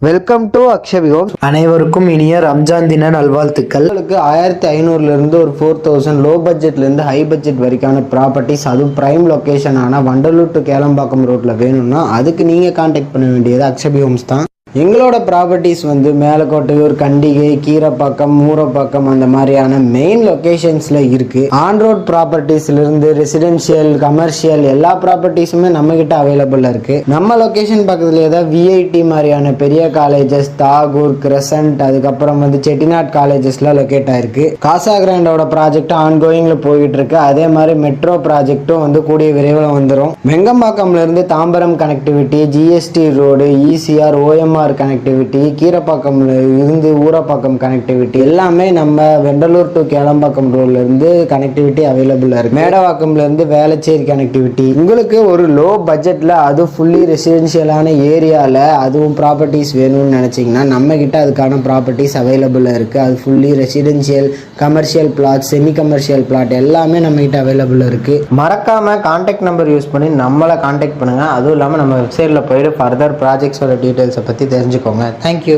Welcome to Akshavi Holmes. அனைவருக்கும் இனிய ரம்ஜான் தின நல்வாழ்த்துக்கள். உங்களுக்கு 1500 ஒரு 4000 லோ பட்ஜெட்லேருந்து ஹை பட்ஜெட் வரைக்கான ப்ராப்பர்ட்டிஸ், அதுவும் ப்ரைம் லொக்கேஷனான வண்டலூர் டு கேளம்பாக்கம் ரோட்டில் வேணும்னா அதுக்கு நீங்கள் கான்டாக்ட் பண்ண வேண்டியது அக்ஷவி ஹோம்ஸ் தான். எங்களோட ப்ராப்பர்ட்டிஸ் மேலக்கோட்டையூர், கண்டிகை, கீரப்பாக்கம், மூரப்பாக்கம் அந்த மாதிரியான மெயின் லொக்கேஷன்ஸில் இருக்குது. ஆன் ரோட் ப்ராப்பர்ட்டிஸ்லேருந்து ரெசிடென்ஷியல், கமர்ஷியல் எல்லா ப்ராப்பர்ட்டிஸுமே நம்மக்கிட்ட அவைலபிளாக இருக்குது. நம்ம லொக்கேஷன் பக்கத்துலேயே தான் விஐடி மாதிரியான பெரிய காலேஜஸ், தாகூர், கிரசன்ட், அதுக்கப்புறம் செட்டிநாட் காலேஜஸ்லாம் லொக்கேட் ஆயிருக்கு. காசா கிராண்டோட ப்ராஜெக்ட் ஆன்கோயிங்கில் போயிட்டு இருக்கு. அதே மாதிரி மெட்ரோ ப்ராஜெக்டும் கூடிய விரைவில் வந்துடும். வெங்கம்பாக்கம்லேருந்து Tambaram connectivity, GST road, ECR, OMR connectivity, கீரப்பாக்கம்ல இருந்து ஊரப்பாக்கம் கனெக்டிவிட்டி எல்லாமே நம்ம வெண்டலூர் டு கேளம்பாக்கம் ரோட்ல இருந்து கனெக்டிவிட்டி அவைலபிளா இருக்கு. மேடவாக்கம்ல இருந்து வேளச்சேரி கனெக்டிவிட்டி. உங்களுக்கு ஒரு லோ பட்ஜெட்ல அது ஃபுல்லி ரெசிடென்ஷியலான ஏரியால அதுவும் ப்ராப்பர்ட்டிஸ் வேணும்னு நினைச்சீங்கன்னா நம்ம கிட்ட அதுக்கான ப்ராப்பர்ட்டிஸ் அவைலபிளா இருக்கு. அது fully residential, commercial plot, semi commercial plot எல்லாமே நம்ம கிட்ட அவைலபிளா இருக்கு. மறக்காம கான்டாக்ட் நம்பர் யூஸ் பண்ணி நம்மளை கான்டாக்ட் பண்ணுங்க. அதுவும் இல்லாமல் நம்ம வெப்சைட்ல போயிட்டு ஃபர்தர் ப்ராஜெக்ட்ஸோட டீட்டெயில்ஸை பற்றி தெரிஞ்சுக்கோங்க. தேங்க்யூ.